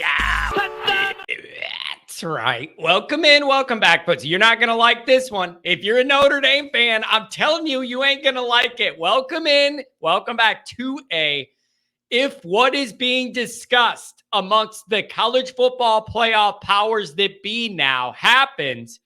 show. That's right. Welcome in. Welcome back, Pussy. You're not going to like this one. If you're a Notre Dame fan, I'm telling you, you ain't going to like it. Welcome in. Welcome back to If what is being discussed amongst the college football playoff powers that be now happens,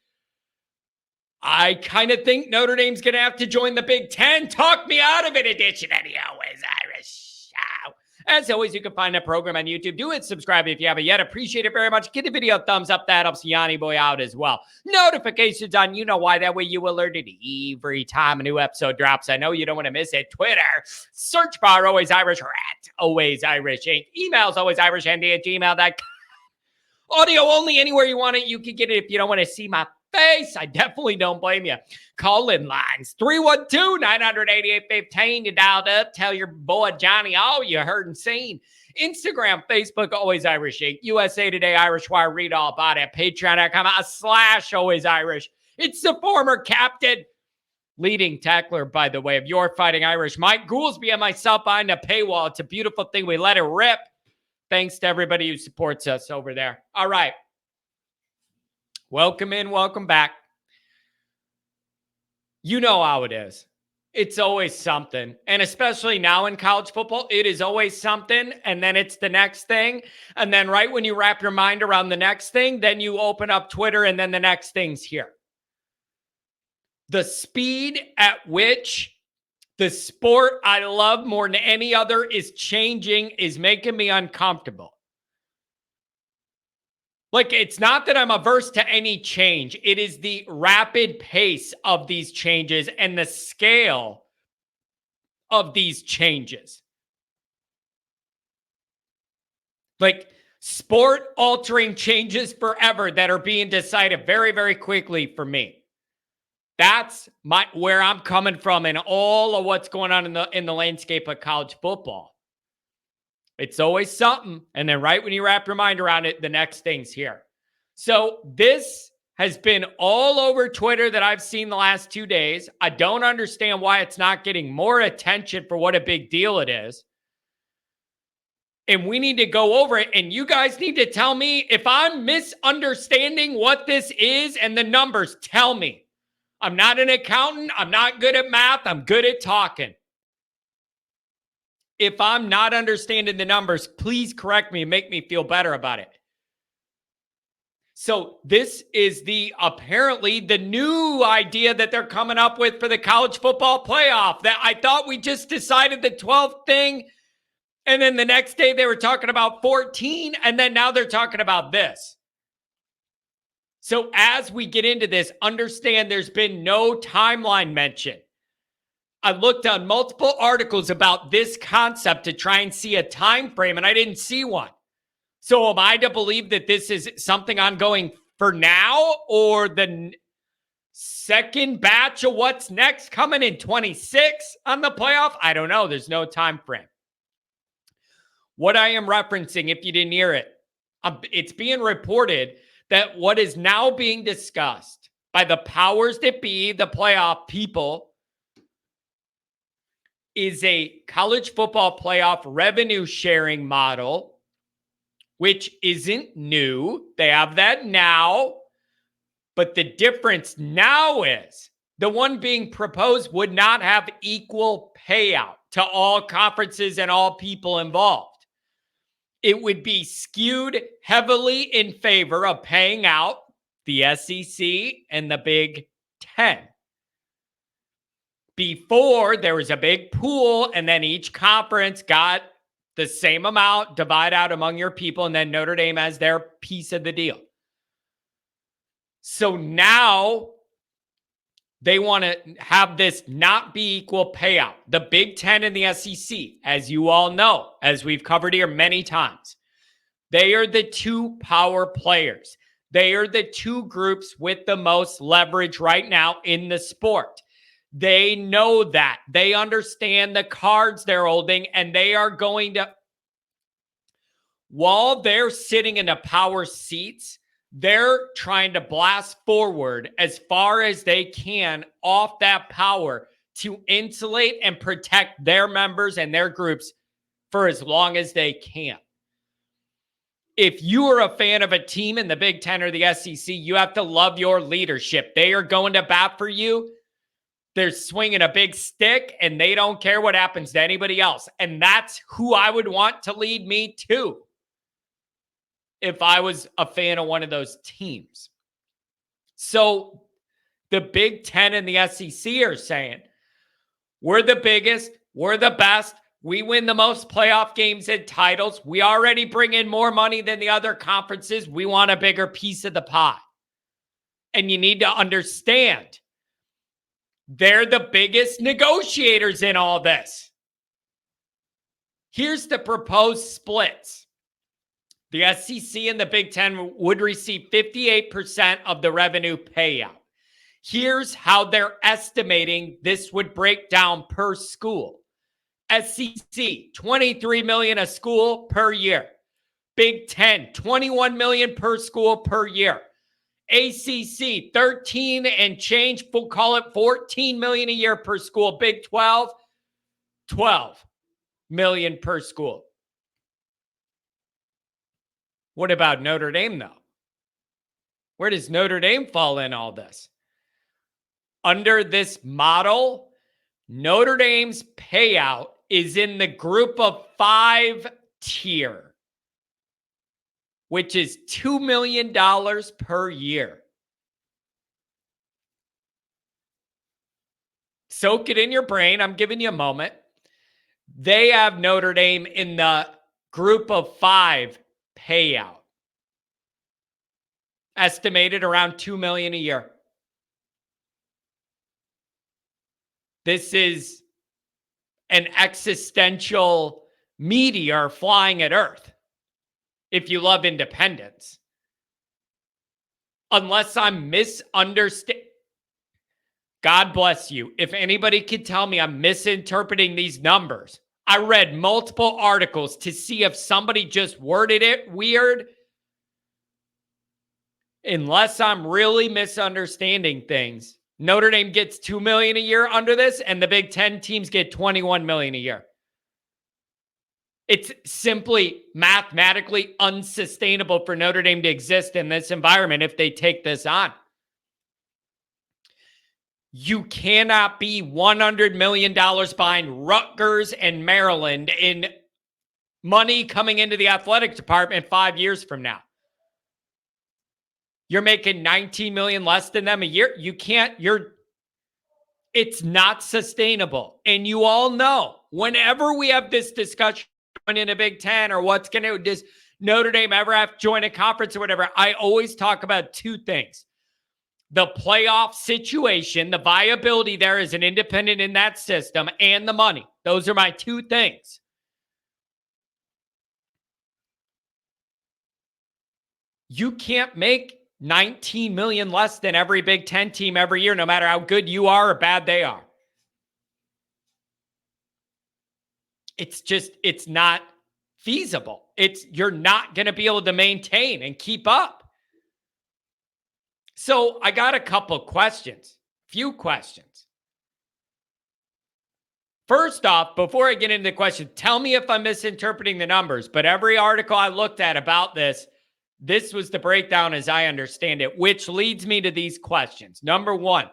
I kind of think Notre Dame's going to have to join the Big 10. Talk me out of it edition of the Always Irish Show. As always, you can find that program on YouTube. Do it. Subscribe if you haven't yet. Appreciate it very much. Give the video a thumbs up. That helps Yanni Boy out as well. Notifications on, you know why. That way you alerted every time a new episode drops. I know you don't want to miss it. Twitter, search bar Always Irish or at Always Irish Inc. Emails alwaysirishnd@gmail.com. Audio only anywhere you want it. You can get it if you don't want to see my face. I definitely don't blame you. Call-in lines 312-988-15. You dialed up. Tell your boy Johnny all you heard and seen. Instagram, Facebook, Always Irish Inc. USA Today, Irish Wire. Read all about it. Patreon.com/Always Irish. It's the former captain, leading tackler, by the way, of Your Fighting Irish, Mike Goolsby, and myself behind the paywall. It's a beautiful thing. We let it rip. Thanks to everybody who supports us over there. All right. Welcome in, welcome back. You know how it is. It's always something. And especially now in college football, it is always something. And then it's the next thing. And then right when you wrap your mind around the next thing, then you open up Twitter and then the next thing's here. The speed at which the sport I love more than any other is changing is making me uncomfortable. Like, it's not that I'm averse to any change. It is the rapid pace of these changes and the scale of these changes. Like, sport-altering changes forever that are being decided very, very quickly for me. That's where I'm coming from in all of what's going on in the landscape of college football. It's always something. And then right when you wrap your mind around it, the next thing's here. So this has been all over Twitter that I've seen the last 2 days. I don't understand why it's not getting more attention for what a big deal it is. And we need to go over it. And you guys need to tell me if I'm misunderstanding what this is and the numbers. Tell me. I'm not an accountant. I'm not good at math. I'm good at talking. If I'm not understanding the numbers, please correct me and make me feel better about it. So this is apparently the new idea that they're coming up with for the college football playoff. That I thought we just decided the 12th thing. And then the next day they were talking about 14. And then now they're talking about this. So as we get into this, understand there's been no timeline mentioned. I looked on multiple articles about this concept to try and see a time frame, and I didn't see one. So am I to believe that this is something ongoing for now, or the second batch of what's next coming in 26 on the playoff? I don't know. There's no time frame. What I am referencing, if you didn't hear it, it's being reported that what is now being discussed by the powers that be, the playoff people, is a college football playoff revenue sharing model, which isn't new. They have that now. But the difference now is the one being proposed would not have equal payout to all conferences and all people involved. It would be skewed heavily in favor of paying out the SEC and the Big 10. Before, there was a big pool, and then each conference got the same amount, divide out among your people, and then Notre Dame has their piece of the deal. So now they want to have this not be equal payout. The Big 10 and the SEC, as you all know, as we've covered here many times, they are the two power players. They are the two groups with the most leverage right now in the sport. They know that. They understand the cards they're holding, and they are going to, while they're sitting in the power seats, they're trying to blast forward as far as they can off that power to insulate and protect their members and their groups for as long as they can. if you are a fan of a team in the Big Ten or the SEC, you have to love your leadership. They are going to bat for you. They're swinging a big stick, and they don't care what happens to anybody else. And that's who I would want to lead me too if I was a fan of one of those teams. So the Big Ten and the SEC are saying, we're the biggest, we're the best, we win the most playoff games and titles. We already bring in more money than the other conferences. We want a bigger piece of the pie. And you need to understand, they're the biggest negotiators in all this. Here's the proposed splits. The SEC and the Big Ten would receive 58% of the revenue payout. Here's how they're estimating this would break down per school. SEC, $23 million a school per year. Big Ten, $21 million per school per year. ACC, 13 and change, we'll call it $14 million a year per school. Big 12, $12 million per school. What about Notre Dame, though? Where does Notre Dame fall in all this? Under this model, Notre Dame's payout is in the group of 5 tier, which is $2 million per year. Soak it in your brain. I'm giving you a moment. They have Notre Dame in the group of 5 payout, estimated around $2 million a year. This is an existential meteor flying at Earth, if you love independence. Unless I'm misunderstanding. God bless you. If anybody could tell me I'm misinterpreting these numbers, I read multiple articles to see if somebody just worded it weird. Unless I'm really misunderstanding things, Notre Dame gets $2 million a year under this, and the Big Ten teams get $21 million a year. It's simply mathematically unsustainable for Notre Dame to exist in this environment if they take this on. You cannot be $100 million behind Rutgers and Maryland in money coming into the athletic department 5 years from now. You're making $19 million less than them a year. You can't, it's not sustainable. And you all know, whenever we have this discussion in a Big Ten or what's going to, does Notre Dame ever have to join a conference or whatever, I always talk about 2 things. The playoff situation, the viability there as an independent in that system, and the money. Those are my 2 things. You can't make $19 million less than every Big Ten team every year, no matter how good you are or bad they are. It's not feasible. You're not going to be able to maintain and keep up. So I got a few questions. First off, before I get into the question, tell me if I'm misinterpreting the numbers, but every article I looked at about this was the breakdown as I understand it, which leads me to these questions. Number 1,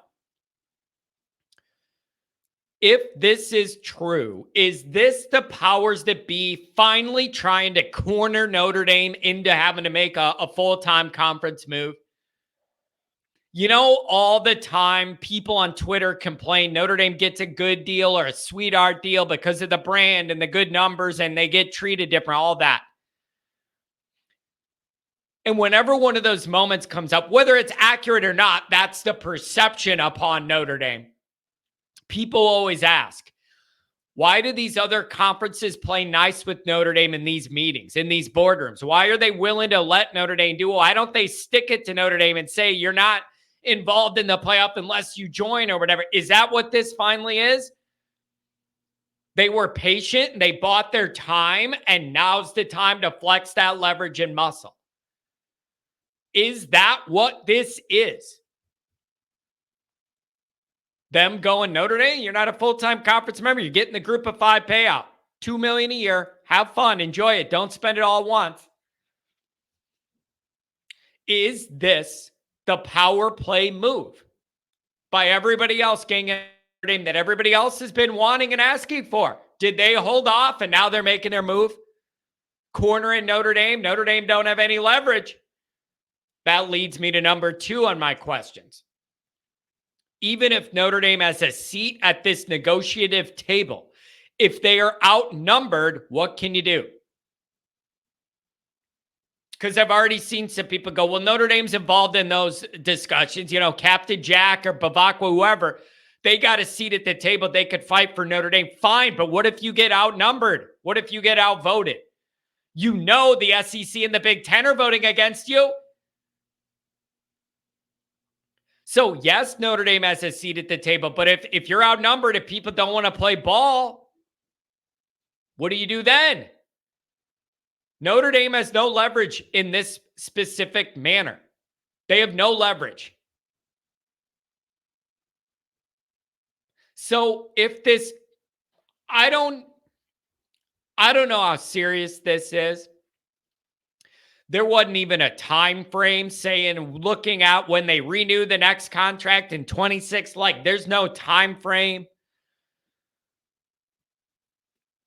if this is true, is this the powers that be finally trying to corner Notre Dame into having to make a full-time conference move? You know, all the time people on Twitter complain Notre Dame gets a good deal or a sweetheart deal because of the brand and the good numbers and they get treated different, all that. And whenever one of those moments comes up, whether it's accurate or not, that's the perception upon Notre Dame. People always ask, why do these other conferences play nice with Notre Dame in these meetings, in these boardrooms? Why are they willing to let Notre Dame do? Why don't they stick it to Notre Dame and say, you're not involved in the playoff unless you join or whatever? Is that what this finally is? They were patient, they bought their time, and now's the time to flex that leverage and muscle. Is that what this is? Them going, Notre Dame, you're not a full-time conference member. You're getting the group of 5 payout. $2 million a year. Have fun. Enjoy it. Don't spend it all at once. Is this the power play move by everybody else, gang, that everybody else has been wanting and asking for? Did they hold off and now they're making their move? Cornering Notre Dame. Notre Dame don't have any leverage. That leads me to number 2 on my questions. Even if Notre Dame has a seat at this negotiative table, if they are outnumbered, what can you do? Because I've already seen some people go, well, Notre Dame's involved in those discussions. You know, Captain Jack or Bavakwa, whoever, they got a seat at the table. They could fight for Notre Dame. Fine, but what if you get outnumbered? What if you get outvoted? You know the SEC and the Big Ten are voting against you. So, yes, Notre Dame has a seat at the table, but if you're outnumbered, if people don't want to play ball, what do you do then? Notre Dame has no leverage in this specific manner. They have no leverage. So if this, I don't know how serious this is. There wasn't even a time frame saying, looking at when they renew the next contract in 26, like there's no time frame.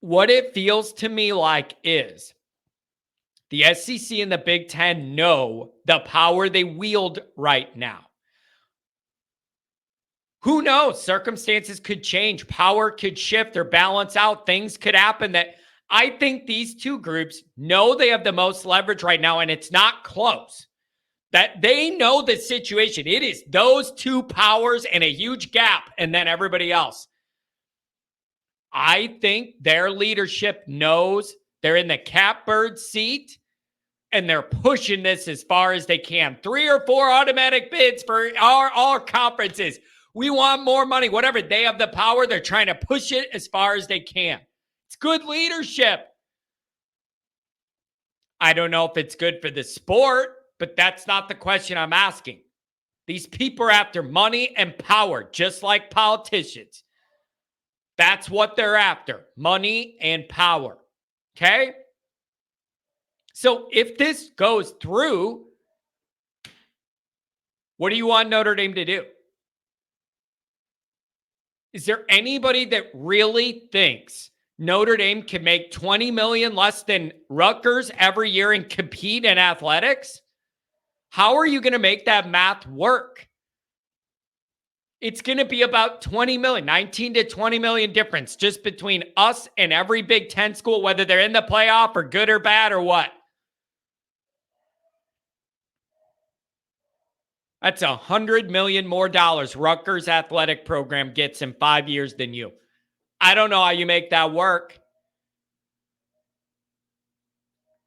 What it feels to me like is the SEC and the Big Ten know the power they wield right now. Who knows? Circumstances could change. Power could shift or balance out. Things could happen that I think these two groups know they have the most leverage right now, and it's not close. That they know the situation. It is those two powers and a huge gap, and then everybody else. I think their leadership knows they're in the catbird seat, and they're pushing this as far as they can. 3 or 4 automatic bids for our conferences. We want more money, whatever. They have the power. They're trying to push it as far as they can. It's good leadership. I don't know if it's good for the sport, but that's not the question I'm asking. These people are after money and power, just like politicians. That's what they're after, money and power. Okay? So if this goes through, what do you want Notre Dame to do? Is there anybody that really thinks Notre Dame can make $20 million less than Rutgers every year and compete in athletics? How are you going to make that math work? It's going to be about 20 million, 19 to 20 million difference just between us and every Big Ten school, whether they're in the playoff or good or bad or what. That's $100 million more dollars Rutgers athletic program gets in 5 years than you. I don't know how you make that work.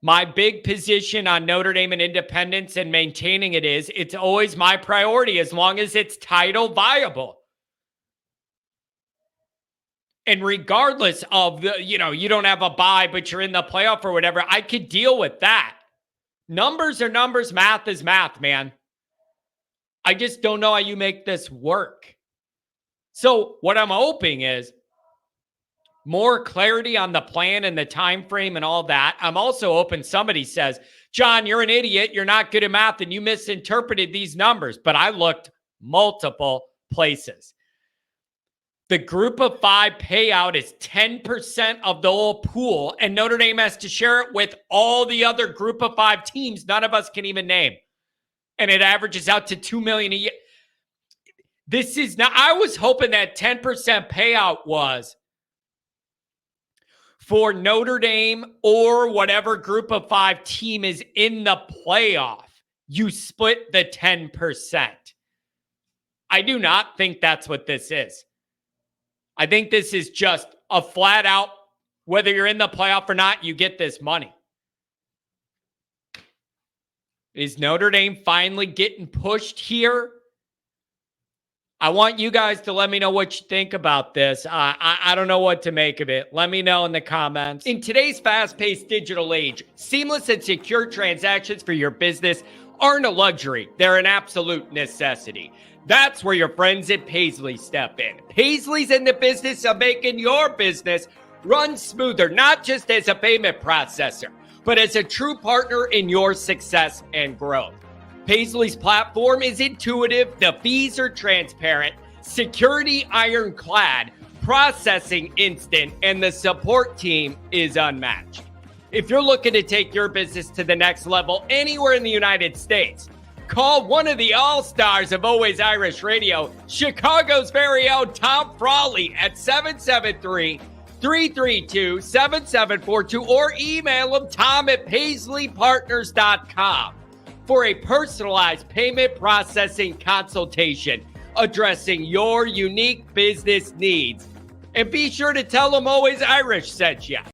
My big position on Notre Dame and independence and maintaining it is, it's always my priority as long as it's title viable. And regardless of the, you don't have a bye, but you're in the playoff or whatever, I could deal with that. Numbers are numbers, math is math, man. I just don't know how you make this work. So what I'm hoping is more clarity on the plan and the time frame and all that. I'm also hoping somebody says, John, you're an idiot. You're not good at math and you misinterpreted these numbers. But I looked multiple places. The group of 5 payout is 10% of the whole pool, and Notre Dame has to share it with all the other group of 5 teams none of us can even name. And it averages out to $2 million a year. This is not, I was hoping that 10% payout was for Notre Dame or whatever group of 5 team is in the playoff. You split the 10%. I do not think that's what this is. I think this is just a flat out, whether you're in the playoff or not, you get this money. Is Notre Dame finally getting pushed here? I want you guys to let me know what you think about this. I don't know what to make of it. Let me know in the comments. In today's fast-paced digital age, seamless and secure transactions for your business aren't a luxury. They're an absolute necessity. That's where your friends at Paisley step in. Paisley's in the business of making your business run smoother, not just as a payment processor, but as a true partner in your success and growth. Paisley's platform is intuitive, the fees are transparent, security ironclad, processing instant, and the support team is unmatched. If you're looking to take your business to the next level anywhere in the United States, call one of the all-stars of Always Irish Radio, Chicago's very own Tom Frawley at 773-332-7742 or email him tom@paisleypartners.com for a personalized payment processing consultation addressing your unique business needs. And be sure to tell them Always Irish sent you.